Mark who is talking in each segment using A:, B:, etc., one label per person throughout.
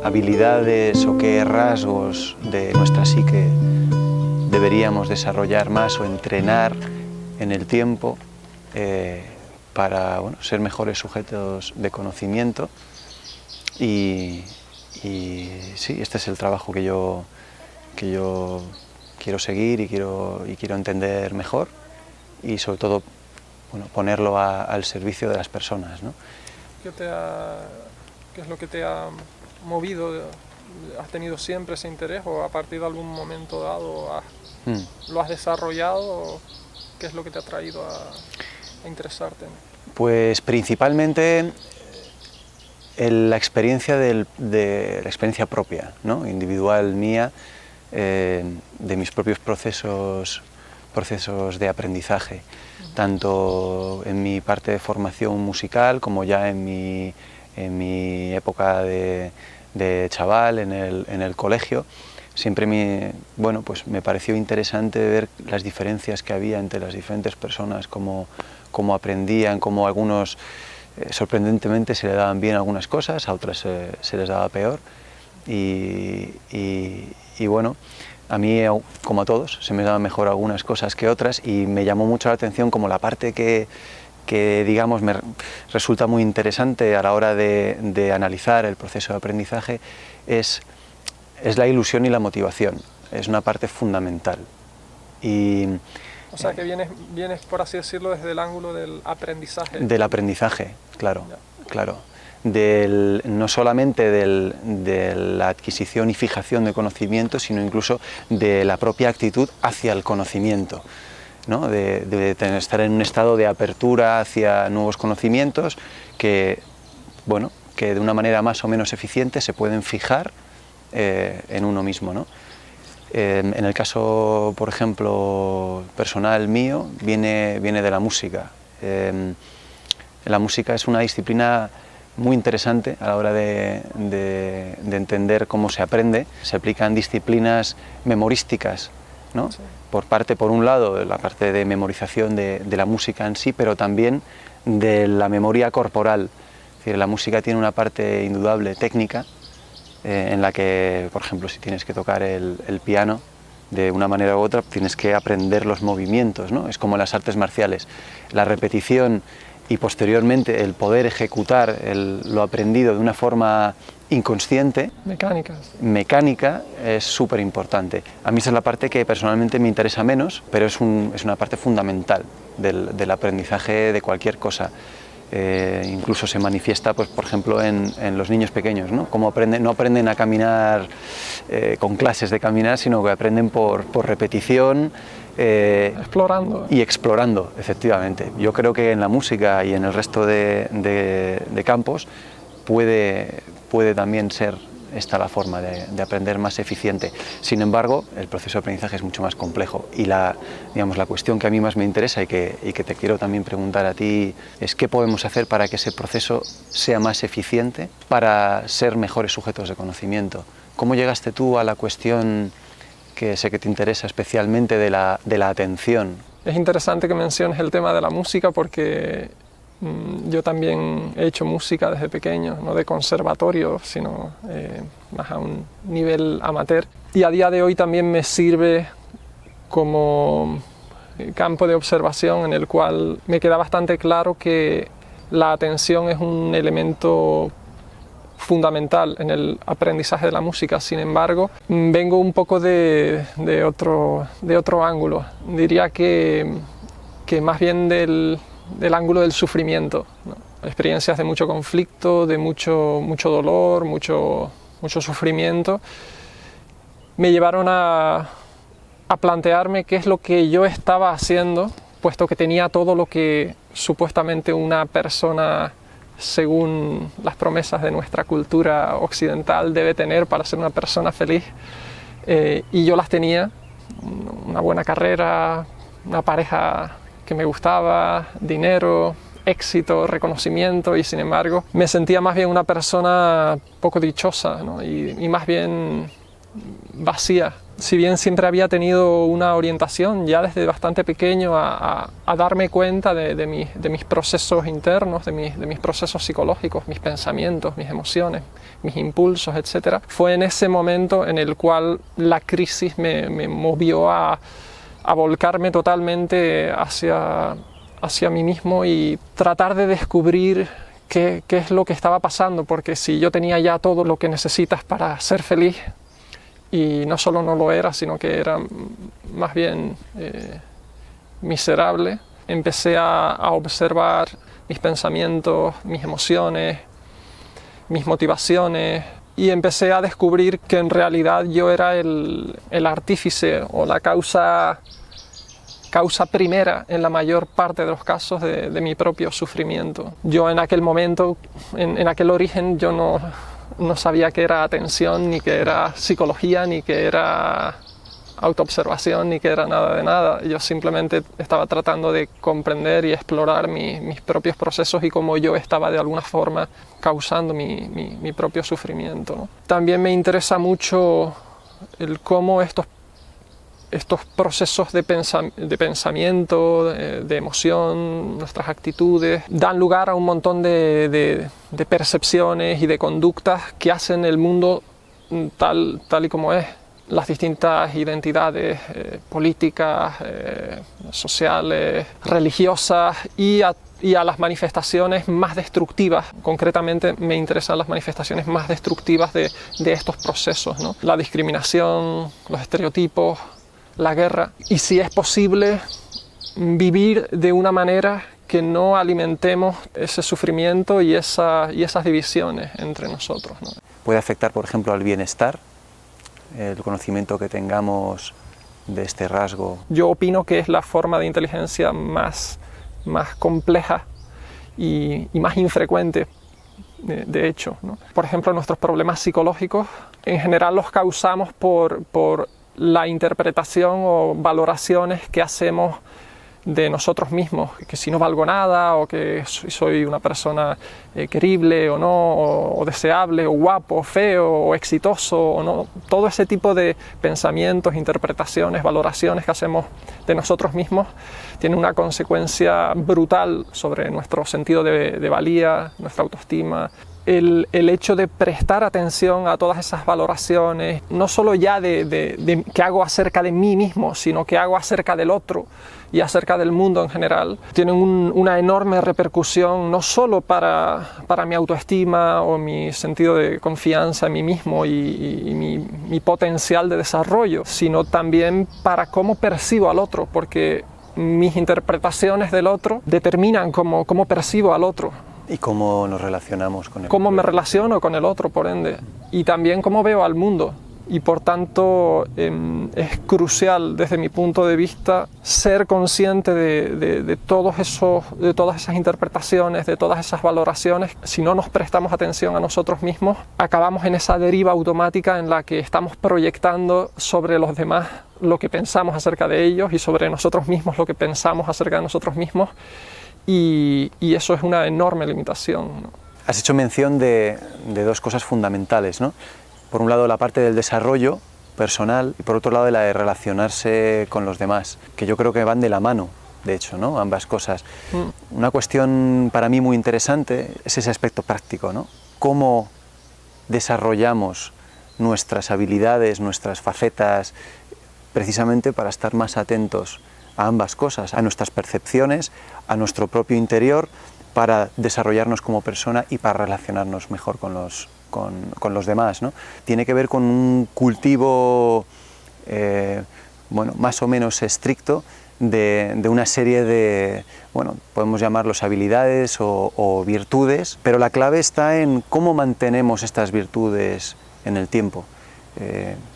A: habilidades o qué rasgos de nuestra psique deberíamos desarrollar más o entrenar en el tiempo para ser mejores sujetos de conocimiento. Y sí, este es el trabajo que yo quiero seguir y quiero entender mejor, y sobre todo ponerlo al servicio de las personas, ¿no?
B: ¿Qué es lo que te ha movido? ¿Has tenido siempre ese interés o a partir de algún momento dado lo has desarrollado? ¿Qué es lo que te ha traído a interesarte?
A: Pues principalmente la experiencia la experiencia propia, ¿no? Individual mía, de mis propios procesos de aprendizaje, tanto en mi parte de formación musical como ya en mi época de chaval en el colegio. Siempre me pareció interesante ver las diferencias que había entre las diferentes personas, cómo aprendían, cómo a algunos sorprendentemente se les daban bien algunas cosas, a otras se les daba peor, y bueno, a mí, como a todos, se me daban mejor algunas cosas que otras, y me llamó mucho la atención como la parte que digamos me resulta muy interesante a la hora de analizar el proceso de aprendizaje es la ilusión y la motivación. Es una parte fundamental.
B: O sea que vienes, por así decirlo, desde el ángulo del aprendizaje.
A: Del aprendizaje, claro, claro. No solamente de la adquisición y fijación de conocimiento, sino incluso de la propia actitud hacia el conocimiento, ¿no? de estar en un estado de apertura hacia nuevos conocimientos que de una manera más o menos eficiente se pueden fijar en uno mismo, ¿no? En el caso, por ejemplo, personal mío, viene de la música. La música es una disciplina muy interesante a la hora de entender cómo se aprende. Se aplican disciplinas memorísticas, ¿no? Sí. Por un lado, la parte de memorización de la música en sí, pero también de la memoria corporal. Es decir, la música tiene una parte indudable técnica, en la que, por ejemplo, si tienes que tocar el piano de una manera u otra, tienes que aprender los movimientos, ¿no? Es como en las artes marciales. La repetición y posteriormente el poder ejecutar lo aprendido de una forma inconsciente, mecánica, es súper importante. A mí esa es la parte que personalmente me interesa menos, pero es una parte fundamental del aprendizaje de cualquier cosa. Incluso se manifiesta, pues, por ejemplo, en los niños pequeños, ¿no? Cómo no aprenden a caminar con clases de caminar, sino que aprenden por repetición, explorando, efectivamente. Yo creo que en la música y en el resto de campos puede también ser esta la forma de aprender más eficiente. Sin embargo, el proceso de aprendizaje es mucho más complejo, y la cuestión que a mí más me interesa y que te quiero también preguntar a ti es qué podemos hacer para que ese proceso sea más eficiente, para ser mejores sujetos de conocimiento. ¿Cómo llegaste tú a la cuestión que sé que te interesa especialmente de la atención?
B: Es interesante que menciones el tema de la música, porque yo también he hecho música desde pequeño, no de conservatorio, sino más a un nivel amateur. Y a día de hoy también me sirve como campo de observación en el cual me queda bastante claro que la atención es un elemento fundamental en el aprendizaje de la música. Sin embargo, vengo un poco de otro ángulo. Diría que más bien del ángulo del sufrimiento, ¿no? Experiencias de mucho conflicto, de mucho dolor, mucho sufrimiento, me llevaron a plantearme qué es lo que yo estaba haciendo, puesto que tenía todo lo que supuestamente una persona, según las promesas de nuestra cultura occidental, debe tener para ser una persona feliz, y yo las tenía: una buena carrera, una pareja que me gustaba, dinero, éxito, reconocimiento, y sin embargo me sentía más bien una persona poco dichosa, ¿no? y más bien vacía. Si bien siempre había tenido una orientación ya desde bastante pequeño a darme cuenta de mis procesos internos, de mis procesos psicológicos, mis pensamientos, mis emociones, mis impulsos, etc. Fue en ese momento en el cual la crisis me movió a volcarme totalmente hacia mí mismo y tratar de descubrir qué es lo que estaba pasando, porque si yo tenía ya todo lo que necesitas para ser feliz, y no solo no lo era, sino que era más bien miserable, empecé a observar mis pensamientos, mis emociones, mis motivaciones, y empecé a descubrir que en realidad yo era el artífice o la causa primera en la mayor parte de los casos de mi propio sufrimiento. Yo en aquel momento, en aquel origen, yo no sabía qué era atención, ni qué era psicología, ni qué era autoobservación, ni qué era nada de nada. Yo simplemente estaba tratando de comprender y explorar mis propios procesos y cómo yo estaba de alguna forma causando mi propio sufrimiento, ¿no? También me interesa mucho el cómo estos procesos de pensamiento, de emoción, nuestras actitudes, dan lugar a un montón de percepciones y de conductas que hacen el mundo tal y como es. Las distintas identidades políticas, sociales, religiosas y a las manifestaciones más destructivas. Concretamente me interesan las manifestaciones más destructivas de estos procesos, ¿no? La discriminación, los estereotipos, la guerra, y si es posible vivir de una manera que no alimentemos ese sufrimiento y esas divisiones entre nosotros, ¿no?
A: Puede afectar, por ejemplo, al bienestar, el conocimiento que tengamos de este rasgo.
B: Yo opino que es la forma de inteligencia más compleja y más infrecuente, de hecho, ¿no? Por ejemplo, nuestros problemas psicológicos en general los causamos por la interpretación o valoraciones que hacemos de nosotros mismos, que si no valgo nada, o que soy una persona querible o no, o deseable, o guapo, o feo, o exitoso, o no. Todo ese tipo de pensamientos, interpretaciones, valoraciones que hacemos de nosotros mismos tiene una consecuencia brutal sobre nuestro sentido de valía, nuestra autoestima. El hecho de prestar atención a todas esas valoraciones, no solo ya de que hago acerca de mí mismo, sino que hago acerca del otro y acerca del mundo en general, tienen una enorme repercusión no solo para mi autoestima o mi sentido de confianza en mí mismo y mi potencial de desarrollo, sino también para cómo percibo al otro, porque mis interpretaciones del otro determinan cómo percibo al otro.
A: ¿Y cómo nos relacionamos con él?
B: Cómo me relaciono con el otro, por ende, y también cómo veo al mundo. Y por tanto es crucial desde mi punto de vista ser consciente de todas esas interpretaciones, de todas esas valoraciones. Si no nos prestamos atención a nosotros mismos, acabamos en esa deriva automática en la que estamos proyectando sobre los demás lo que pensamos acerca de ellos y sobre nosotros mismos lo que pensamos acerca de nosotros mismos. Y eso es una enorme limitación, ¿no?
A: Has hecho mención de dos cosas fundamentales, ¿no? Por un lado la parte del desarrollo personal y por otro lado la de relacionarse con los demás, que yo creo que van de la mano, de hecho, ¿no? Ambas cosas. Una cuestión para mí muy interesante es ese aspecto práctico, ¿no? Cómo desarrollamos nuestras habilidades, nuestras facetas, precisamente para estar más atentos a ambas cosas, a nuestras percepciones, a nuestro propio interior, para desarrollarnos como persona y para relacionarnos mejor con los demás, ¿no? Tiene que ver con un cultivo más o menos estricto de una serie de, podemos llamarlos habilidades o virtudes, pero la clave está en cómo mantenemos estas virtudes en el tiempo.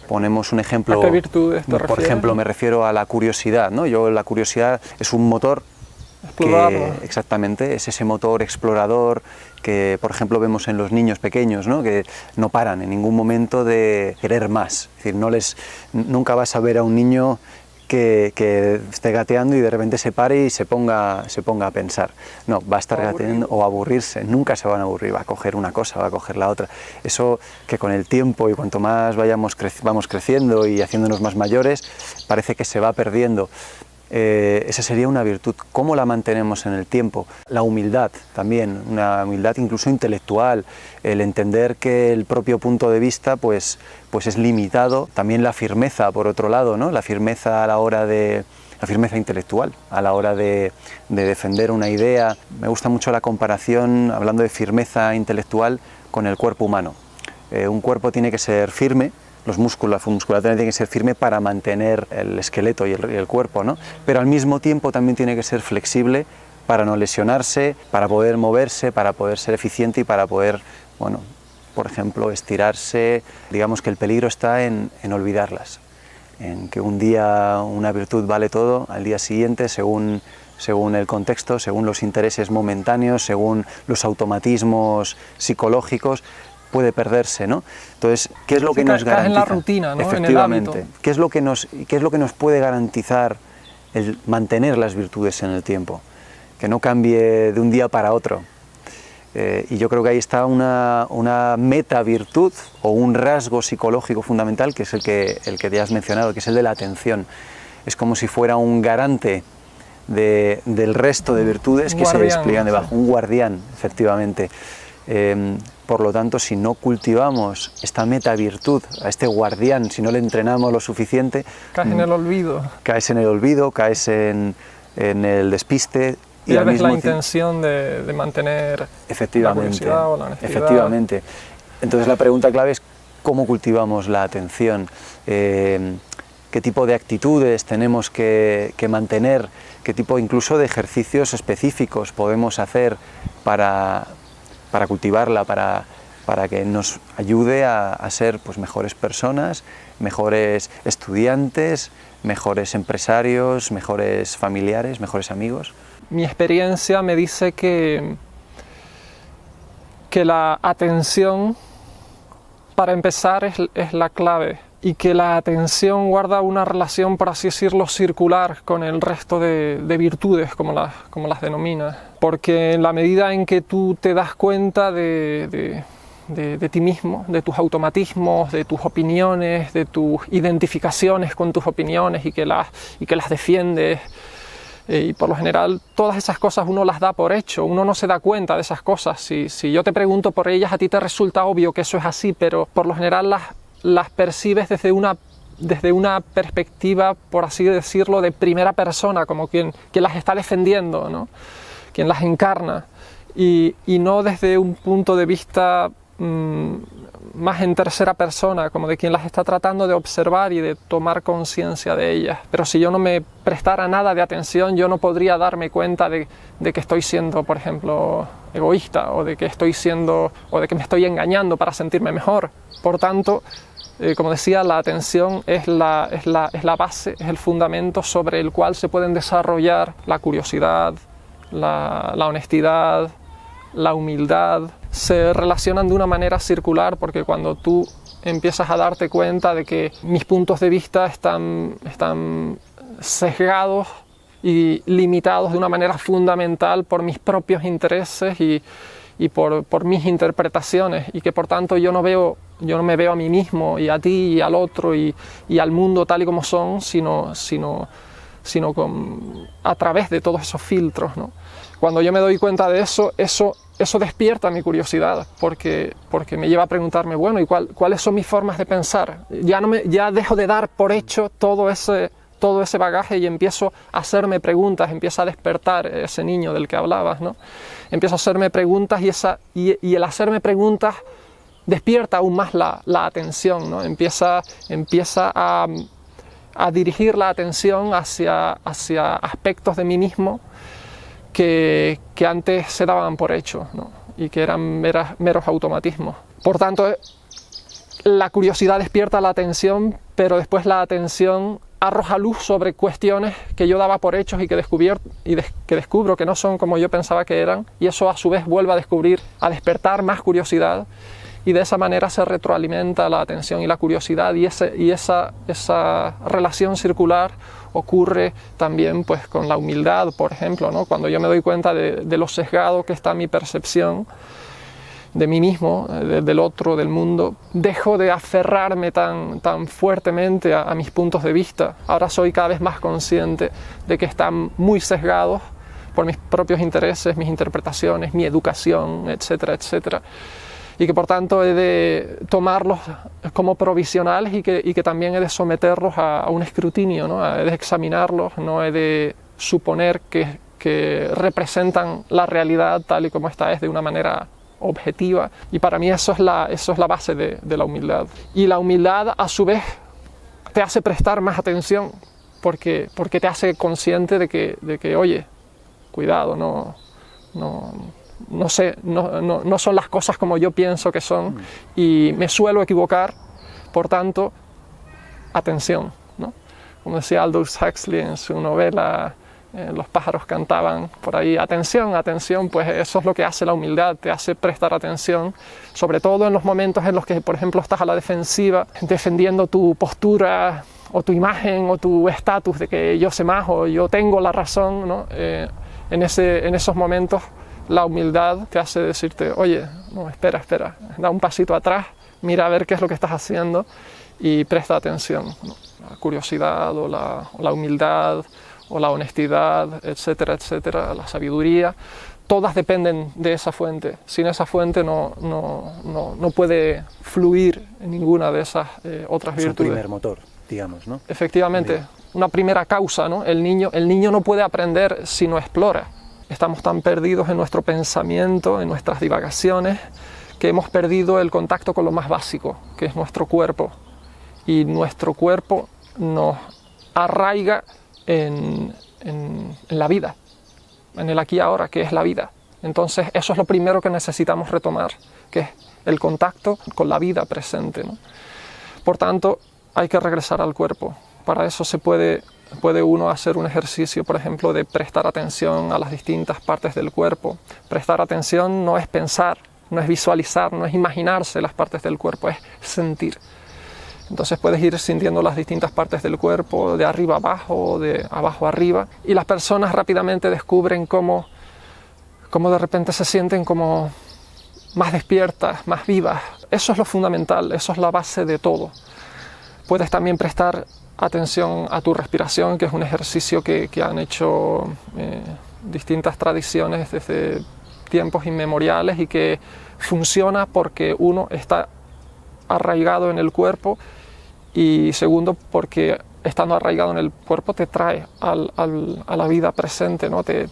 A: Ponemos un ejemplo.
B: ¿A qué virtudes te refieres?
A: Por ejemplo, me refiero a la curiosidad, ¿no? La curiosidad es un motor exactamente, es ese motor explorador que, por ejemplo, vemos en los niños pequeños, ¿no? Que no paran en ningún momento de querer más. Es decir, nunca vas a ver a un niño que esté gateando y de repente se pare y se ponga a pensar. No, va a estar gateando o aburrirse, nunca se van a aburrir, va a coger una cosa, va a coger la otra. Eso que con el tiempo y cuanto más vamos creciendo y haciéndonos más mayores, parece que se va perdiendo. Esa sería una virtud. ¿Cómo la mantenemos en el tiempo? La humildad también, una humildad incluso intelectual, el entender que el propio punto de vista pues es limitado. También la firmeza, por otro lado, ¿no? La firmeza la firmeza intelectual a la hora de defender una idea. Me gusta mucho la comparación, hablando de firmeza intelectual, con el cuerpo humano. Un cuerpo tiene que ser firme, la musculatura tiene que ser firme para mantener el esqueleto y el cuerpo, ¿no? Pero al mismo tiempo también tiene que ser flexible para no lesionarse, para poder moverse, para poder ser eficiente y para poder, bueno, por ejemplo, estirarse. Digamos que el peligro está en olvidarlas, en que un día una virtud vale todo, al día siguiente, según el contexto, según los intereses momentáneos, según los automatismos psicológicos, puede perderse, ¿no? Entonces, ¿qué es lo que nos garantiza?
B: En la rutina, ¿no?
A: Efectivamente.
B: En el hábito.
A: ¿Qué es lo que nos puede garantizar el mantener las virtudes en el tiempo? Que no cambie de un día para otro. Y yo creo que ahí está una meta virtud o un rasgo psicológico fundamental, que es el que te has mencionado, que es el de la atención. Es como si fuera un garante del resto de virtudes que se despliegan debajo, un guardián, efectivamente. Por lo tanto, si no cultivamos esta meta virtud, a este guardián, si no le entrenamos lo suficiente,
B: caes en el olvido.
A: Caes en el olvido, caes en el despiste. Y
B: pierdes la intención de mantener la curiosidad o la honestidad.
A: Efectivamente. Entonces la pregunta clave es cómo cultivamos la atención, qué tipo de actitudes tenemos que mantener, qué tipo incluso de ejercicios específicos podemos hacer para cultivarla, para que nos ayude a ser pues, mejores personas, mejores estudiantes, mejores empresarios, mejores familiares, mejores amigos.
B: Mi experiencia me dice que la atención, para empezar, es la clave, y que la atención guarda una relación, por así decirlo, circular con el resto de virtudes, como las denomina. Porque en la medida en que tú te das cuenta de ti mismo, de tus automatismos, de tus opiniones, de tus identificaciones con tus opiniones y que las defiendes, y por lo general todas esas cosas uno las da por hecho, uno no se da cuenta de esas cosas. Si yo te pregunto por ellas, a ti te resulta obvio que eso es así, pero por lo general las percibes desde una perspectiva, por así decirlo, de primera persona, como quien las está defendiendo, ¿no? Quien las encarna, y no desde un punto de vista más en tercera persona, como de quien las está tratando de observar y de tomar conciencia de ellas. Pero si yo no me prestara nada de atención, yo no podría darme cuenta de que estoy siendo, por ejemplo, egoísta, o de que me estoy engañando para sentirme mejor. Por tanto, como decía, la atención es la base, es el fundamento sobre el cual se pueden desarrollar la curiosidad, la honestidad, la humildad. Se relacionan de una manera circular, porque cuando tú empiezas a darte cuenta de que mis puntos de vista están sesgados y limitados de una manera fundamental por mis propios intereses y por mis interpretaciones, y que por tanto yo no me veo a mí mismo y a ti y al otro y al mundo tal y como son, sino a través de todos esos filtros, ¿no? Cuando yo me doy cuenta de eso despierta mi curiosidad, porque me lleva a preguntarme, bueno, ¿y cuáles son mis formas de pensar? Ya dejo de dar por hecho todo ese bagaje y empiezo a hacerme preguntas, empieza a despertar ese niño del que hablabas, ¿no? Empiezo a hacerme preguntas y el hacerme preguntas despierta aún más la atención, ¿no? Empieza a dirigir la atención hacia aspectos de mí mismo que antes se daban por hecho, ¿no? Y que eran meros automatismos. Por tanto, la curiosidad despierta la atención, pero después la atención arroja luz sobre cuestiones que yo daba por hechos y que descubro que no son como yo pensaba que eran, y eso a su vez vuelve a despertar más curiosidad, y de esa manera se retroalimenta la atención y la curiosidad, y esa relación circular ocurre también pues con la humildad, por ejemplo, ¿no? Cuando yo me doy cuenta de lo sesgado que está mi percepción de mí mismo, del otro, del mundo, dejo de aferrarme tan fuertemente a mis puntos de vista. Ahora soy cada vez más consciente de que están muy sesgados por mis propios intereses, mis interpretaciones, mi educación, etcétera, etcétera. Y que por tanto he de tomarlos como provisionales y que también he de someterlos a un escrutinio, ¿no? He de examinarlos, no he de suponer que representan la realidad tal y como esta es de una manera objetiva. Y para mí eso es la base de la humildad. Y la humildad a su vez te hace prestar más atención porque te hace consciente de que oye, cuidado, no sé, no son las cosas como yo pienso que son y me suelo equivocar, por tanto, atención, ¿no? Como decía Aldous Huxley en su novela Los pájaros cantaban por ahí, atención, atención, pues eso es lo que hace la humildad, te hace prestar atención, sobre todo en los momentos en los que, por ejemplo, estás a la defensiva, defendiendo tu postura o tu imagen o tu estatus de que yo sé más o yo tengo la razón, ¿no? En esos momentos la humildad te hace decirte, oye, no, espera, da un pasito atrás, mira a ver qué es lo que estás haciendo y presta atención, ¿no? La curiosidad o la humildad o la honestidad, etcétera, etcétera, la sabiduría, todas dependen de esa fuente. Sin esa fuente no puede fluir ninguna de esas otras virtudes.
C: Es un primer motor, digamos, ¿no?
B: Efectivamente, una primera causa, ¿no? El niño no puede aprender si no explora. Estamos tan perdidos en nuestro pensamiento, en nuestras divagaciones, que hemos perdido el contacto con lo más básico, que es nuestro cuerpo. Y nuestro cuerpo nos arraiga en la vida, en el aquí y ahora, que es la vida. Entonces eso es lo primero que necesitamos retomar, que es el contacto con la vida presente, ¿no? Por tanto, hay que regresar al cuerpo. Para eso puede uno hacer un ejercicio, por ejemplo, de prestar atención a las distintas partes del cuerpo. Prestar atención no es pensar, no es visualizar, no es imaginarse las partes del cuerpo, es sentir. Entonces puedes ir sintiendo las distintas partes del cuerpo, de arriba abajo, de abajo arriba, y las personas rápidamente descubren cómo de repente se sienten como más despiertas, más vivas. Eso es lo fundamental, eso es la base de todo. Puedes también prestar atención a tu respiración, que es un ejercicio que han hecho distintas tradiciones desde tiempos inmemoriales y que funciona porque uno está arraigado en el cuerpo y segundo porque estando arraigado en el cuerpo te trae a la vida presente, ¿no? Te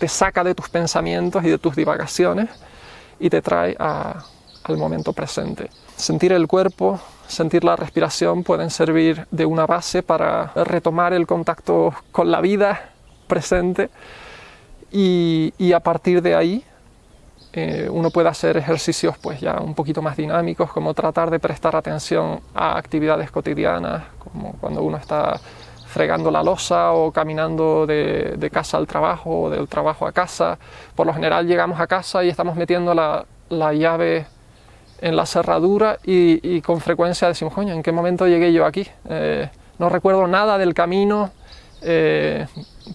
B: saca de tus pensamientos y de tus divagaciones y te trae al momento presente. Sentir el cuerpo, sentir la respiración pueden servir de una base para retomar el contacto con la vida presente y a partir de ahí uno puede hacer ejercicios pues ya un poquito más dinámicos, como tratar de prestar atención a actividades cotidianas, como cuando uno está fregando la loza o caminando de casa al trabajo o del trabajo a casa. Por lo general llegamos a casa y estamos metiendo la llave en la cerradura y con frecuencia decimos, coño, ¿en qué momento llegué yo aquí? No recuerdo nada del camino,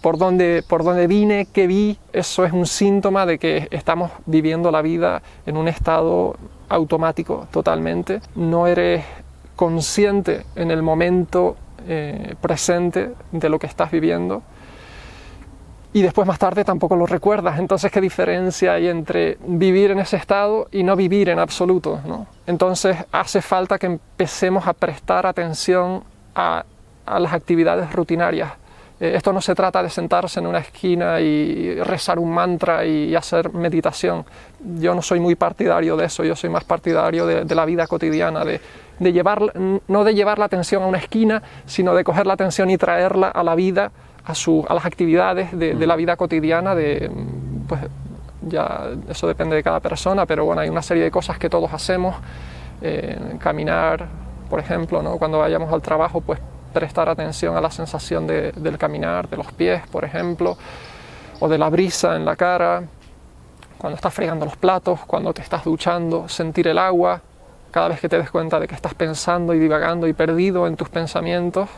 B: por dónde vine, qué vi. Eso es un síntoma de que estamos viviendo la vida en un estado automático totalmente. No eres consciente en el momento presente de lo que estás viviendo y después más tarde tampoco lo recuerdas. Entonces, ¿qué diferencia hay entre vivir en ese estado y no vivir en absoluto, ¿no? Entonces hace falta que empecemos a prestar atención a las actividades rutinarias. Esto no se trata de sentarse en una esquina y rezar un mantra y hacer meditación. Yo no soy muy partidario de eso, yo soy más partidario de la vida cotidiana, no de llevar la atención a una esquina, sino de coger la atención y traerla a la vida, a las actividades de la vida cotidiana. Pues ya eso depende de cada persona, pero bueno, hay una serie de cosas que todos hacemos. Caminar, por ejemplo, ¿no? Cuando vayamos al trabajo, pues prestar atención a la sensación del caminar, de los pies, por ejemplo, o de la brisa en la cara, cuando estás fregando los platos, cuando te estás duchando, sentir el agua, cada vez que te des cuenta de que estás pensando y divagando y perdido en tus pensamientos,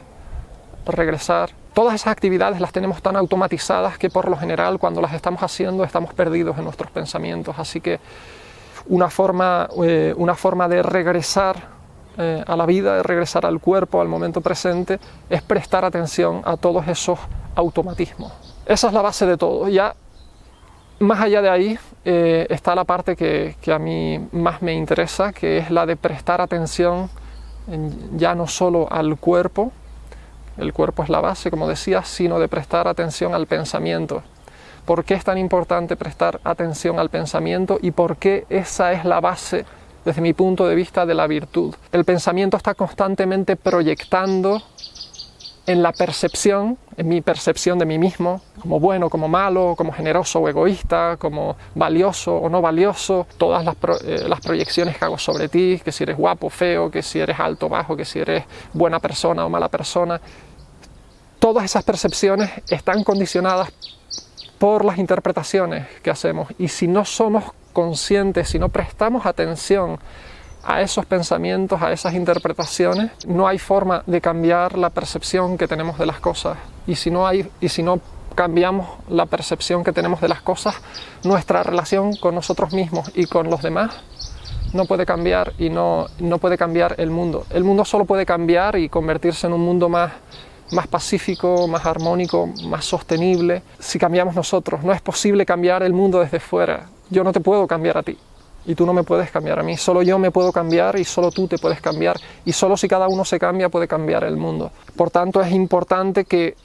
B: regresar. Todas esas actividades las tenemos tan automatizadas que por lo general cuando las estamos haciendo estamos perdidos en nuestros pensamientos. Así que una forma de regresar a la vida, de regresar al cuerpo, al momento presente, es prestar atención a todos esos automatismos. Esa es la base de todo. Ya más allá de ahí está la parte que a mí más me interesa, que es la de prestar atención ya no solo al cuerpo, el cuerpo es la base, como decía, sino de prestar atención al pensamiento. ¿Por qué es tan importante prestar atención al pensamiento y por qué esa es la base, desde mi punto de vista, de la virtud? El pensamiento está constantemente proyectando en la percepción, en mi percepción de mí mismo, como bueno, como malo, como generoso o egoísta, como valioso o no valioso, todas las proyecciones que hago sobre ti, que si eres guapo o feo, que si eres alto o bajo, que si eres buena persona o mala persona. Todas esas percepciones están condicionadas por las interpretaciones que hacemos, y si no somos conscientes, si no prestamos atención a esos pensamientos, a esas interpretaciones, no hay forma de cambiar la percepción que tenemos de las cosas. Y si no cambiamos la percepción que tenemos de las cosas, nuestra relación con nosotros mismos y con los demás no puede cambiar, y no puede cambiar el mundo. El mundo solo puede cambiar y convertirse en un mundo más pacífico, más armónico, más sostenible si cambiamos nosotros. No es posible cambiar el mundo desde fuera. Yo no te puedo cambiar a ti. Y tú no me puedes cambiar a mí, solo yo me puedo cambiar y solo tú te puedes cambiar, y solo si cada uno se cambia puede cambiar el mundo. Por tanto, es importante que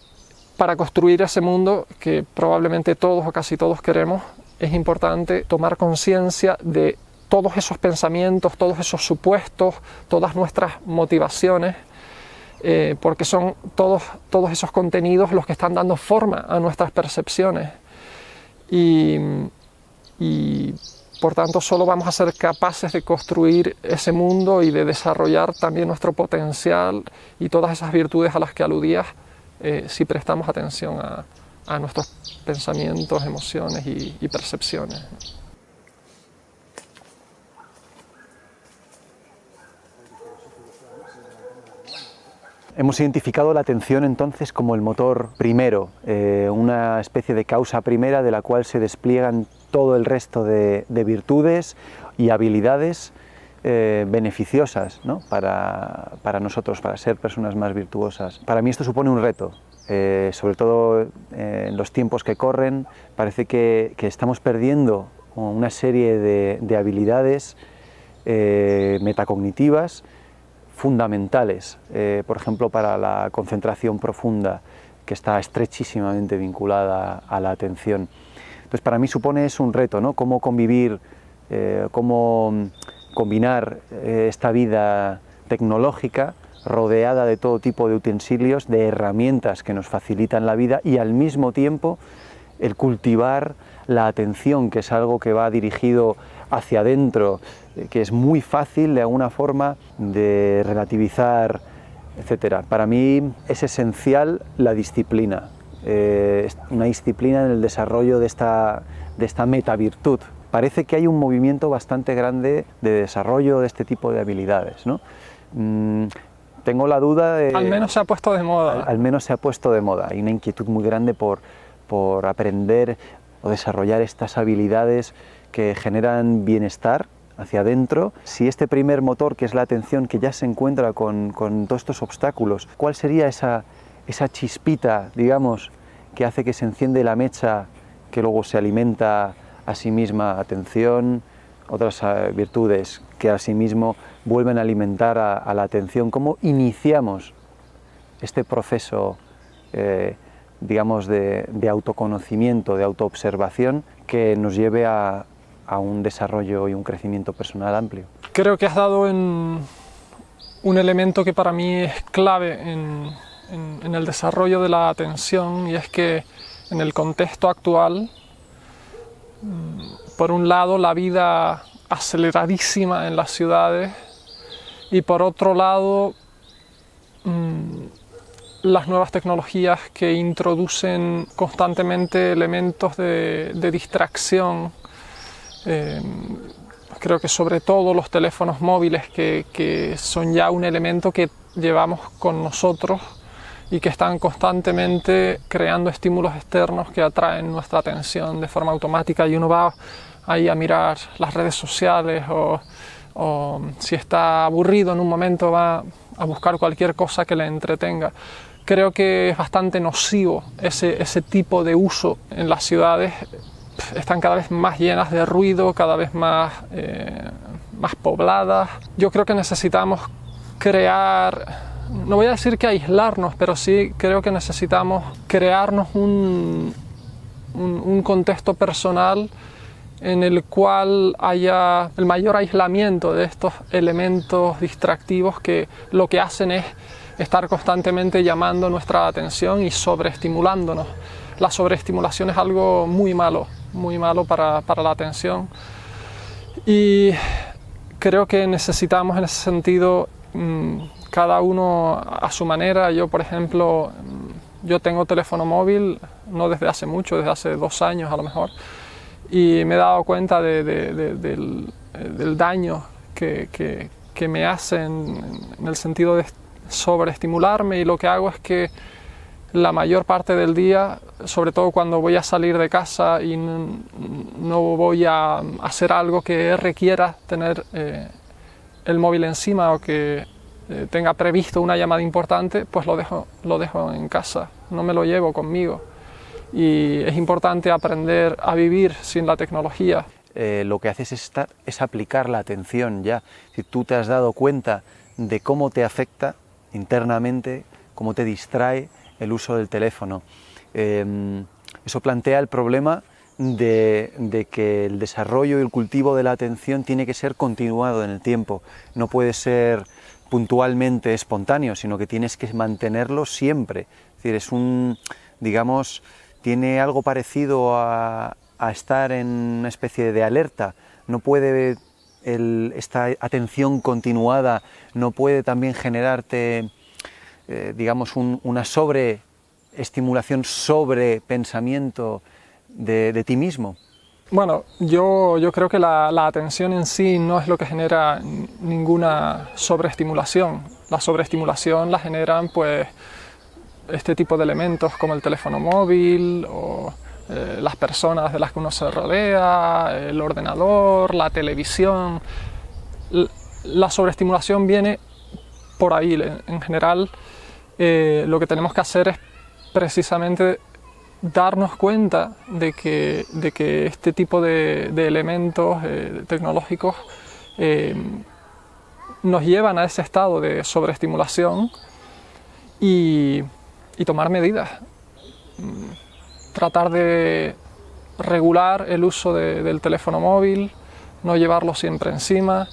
B: para construir ese mundo que probablemente todos o casi todos queremos, es importante tomar conciencia de todos esos pensamientos, todos esos supuestos, todas nuestras motivaciones, porque son todos esos contenidos los que están dando forma a nuestras percepciones. Y por tanto, solo vamos a ser capaces de construir ese mundo y de desarrollar también nuestro potencial y todas esas virtudes a las que aludías si prestamos atención a nuestros pensamientos, emociones y percepciones.
C: Hemos identificado la atención entonces como el motor primero, una especie de causa primera de la cual se despliegan todo el resto de virtudes y habilidades beneficiosas, ¿no? para nosotros, para ser personas más virtuosas. Para mí esto supone un reto, sobre todo en los tiempos que corren. Parece que estamos perdiendo una serie de habilidades metacognitivas fundamentales, por ejemplo para la concentración profunda, que está estrechísimamente vinculada a la atención. Entonces para mí supone un reto, ¿no? Cómo convivir, cómo combinar esta vida tecnológica rodeada de todo tipo de utensilios, de herramientas que nos facilitan la vida, y al mismo tiempo el cultivar la atención, que es algo que va dirigido hacia adentro, que es muy fácil de alguna forma de relativizar, etc. Para mí es esencial la disciplina, una disciplina en el desarrollo de esta metavirtud. Parece que hay un movimiento bastante grande de desarrollo de este tipo de habilidades, ¿no? Tengo la duda de...
B: Al menos se ha puesto de moda.
C: Al menos se ha puesto de moda. Hay una inquietud muy grande por aprender o desarrollar estas habilidades que generan bienestar hacia adentro. Si este primer motor, que es la atención, que ya se encuentra con todos estos obstáculos, ¿cuál sería esa chispita, digamos, que hace que se enciende la mecha, que luego se alimenta a sí misma? Atención, otras virtudes que a sí mismo vuelven a alimentar a la atención. ¿Cómo iniciamos este proceso, digamos, de autoconocimiento, de autoobservación, que nos lleve a un desarrollo y un crecimiento personal amplio?
B: Creo que has dado en un elemento que para mí es clave en el desarrollo de la atención, y es que en el contexto actual, por un lado la vida aceleradísima en las ciudades, y por otro lado las nuevas tecnologías que introducen constantemente elementos de distracción. Creo que sobre todo los teléfonos móviles, que son ya un elemento que llevamos con nosotros y que están constantemente creando estímulos externos que atraen nuestra atención de forma automática, y uno va ahí a mirar las redes sociales o si está aburrido en un momento va a buscar cualquier cosa que le entretenga. Creo que es bastante nocivo ese tipo de uso en las ciudades. Están cada vez más llenas de ruido, cada vez más pobladas. Yo creo que necesitamos crear, no voy a decir que aislarnos, pero sí creo que necesitamos crearnos un contexto personal en el cual haya el mayor aislamiento de estos elementos distractivos que lo que hacen es estar constantemente llamando nuestra atención y sobreestimulándonos. La sobreestimulación es algo muy malo para la atención, y creo que necesitamos en ese sentido cada uno a su manera. Yo, por ejemplo, yo tengo teléfono móvil no desde hace mucho, desde hace 2 años a lo mejor, y me he dado cuenta del daño que me hacen en el sentido de sobreestimularme, y lo que hago es que la mayor parte del día, sobre todo cuando voy a salir de casa y no voy a hacer algo que requiera tener el móvil encima, o que tenga previsto una llamada importante, pues lo dejo en casa, no me lo llevo conmigo. Y es importante aprender a vivir sin la tecnología.
C: Lo que haces es aplicar la atención ya. Si tú te has dado cuenta de cómo te afecta internamente, cómo te distrae el uso del teléfono. Eso plantea el problema de que el desarrollo y el cultivo de la atención tiene que ser continuado en el tiempo. No puede ser puntualmente espontáneo, sino que tienes que mantenerlo siempre. Es decir, digamos, tiene algo parecido a estar en una especie de alerta. No puede esta atención continuada, no puede también generarte, digamos, una sobreestimulación, sobrepensamiento de ti mismo.
B: Bueno, yo creo que la atención en sí no es lo que genera ninguna sobreestimulación. La sobreestimulación la generan pues este tipo de elementos como el teléfono móvil o las personas de las que uno se rodea, el ordenador, la televisión. La sobreestimulación viene por ahí. En general, lo que tenemos que hacer es precisamente darnos cuenta de que este tipo de elementos tecnológicos nos llevan a ese estado de sobreestimulación y tomar medidas. Tratar de regular el uso del teléfono móvil, no llevarlo siempre encima,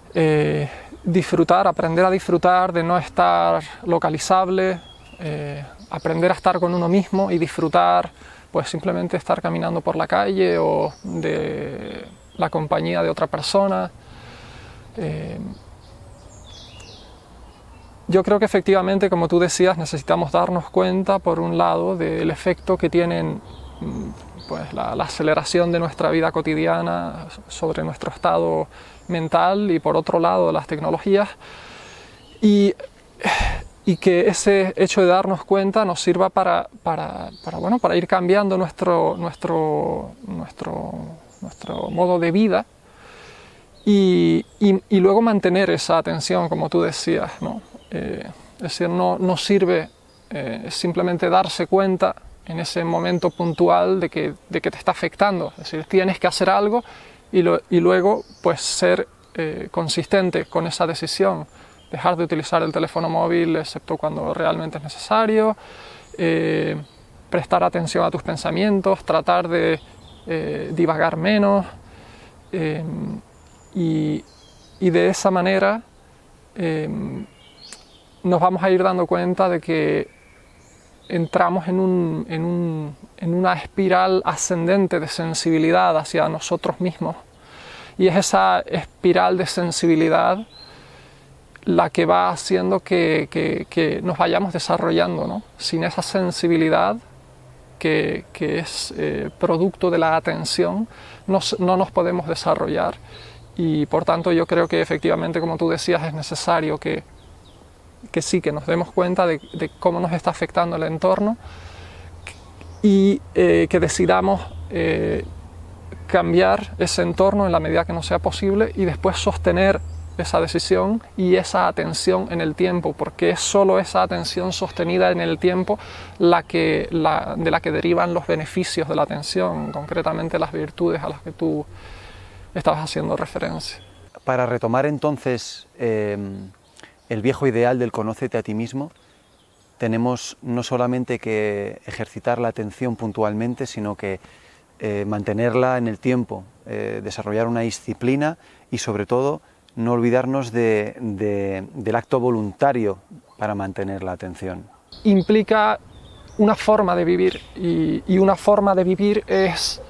B: aprender a disfrutar de no estar localizable, aprender a estar con uno mismo y disfrutar, pues simplemente estar caminando por la calle o de la compañía de otra persona. Yo creo que efectivamente, como tú decías, necesitamos darnos cuenta, por un lado, del efecto que tienen pues, la aceleración de nuestra vida cotidiana sobre nuestro estado mental, y por otro lado, las tecnologías, y que ese hecho de darnos cuenta nos sirva para ir cambiando nuestro modo de vida y luego mantener esa atención, como tú decías, ¿no? Es decir, no sirve simplemente darse cuenta en ese momento puntual de que te está afectando. Es decir, tienes que hacer algo y luego pues ser consistente con esa decisión. Dejar de utilizar el teléfono móvil excepto cuando realmente es necesario, prestar atención a tus pensamientos, tratar de divagar menos, y de esa manera nos vamos a ir dando cuenta de que entramos en una espiral ascendente de sensibilidad hacia nosotros mismos, y es esa espiral de sensibilidad la que va haciendo que nos vayamos desarrollando, ¿no? Sin esa sensibilidad que es producto de la atención, no nos podemos desarrollar, y por tanto yo creo que efectivamente, como tú decías, es necesario que sí, que nos demos cuenta de cómo nos está afectando el entorno y que decidamos cambiar ese entorno en la medida que nos sea posible y después sostener esa decisión y esa atención en el tiempo, porque es solo esa atención sostenida en el tiempo de la que derivan los beneficios de la atención, concretamente las virtudes a las que tú estabas haciendo referencia.
A: Para retomar entonces el viejo ideal del conócete a ti mismo, tenemos no solamente que ejercitar la atención puntualmente, sino que mantenerla en el tiempo, desarrollar una disciplina y sobre todo no olvidarnos del acto voluntario para mantener la atención.
B: Implica una forma de vivir y una forma de vivir es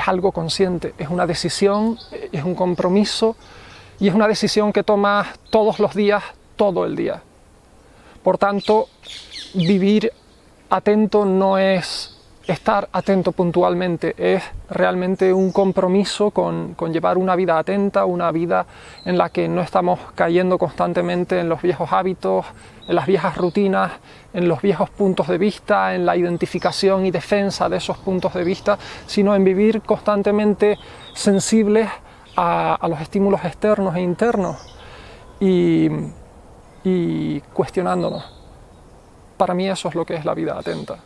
B: algo consciente, es una decisión, es un compromiso y es una decisión que tomas todos los días, todo el día. Por tanto, vivir atento no es estar atento puntualmente, es realmente un compromiso con llevar una vida atenta, una vida en la que no estamos cayendo constantemente en los viejos hábitos, en las viejas rutinas, en los viejos puntos de vista, en la identificación y defensa de esos puntos de vista, sino en vivir constantemente sensibles a los estímulos externos e internos y cuestionándonos. Para mí eso es lo que es la vida atenta.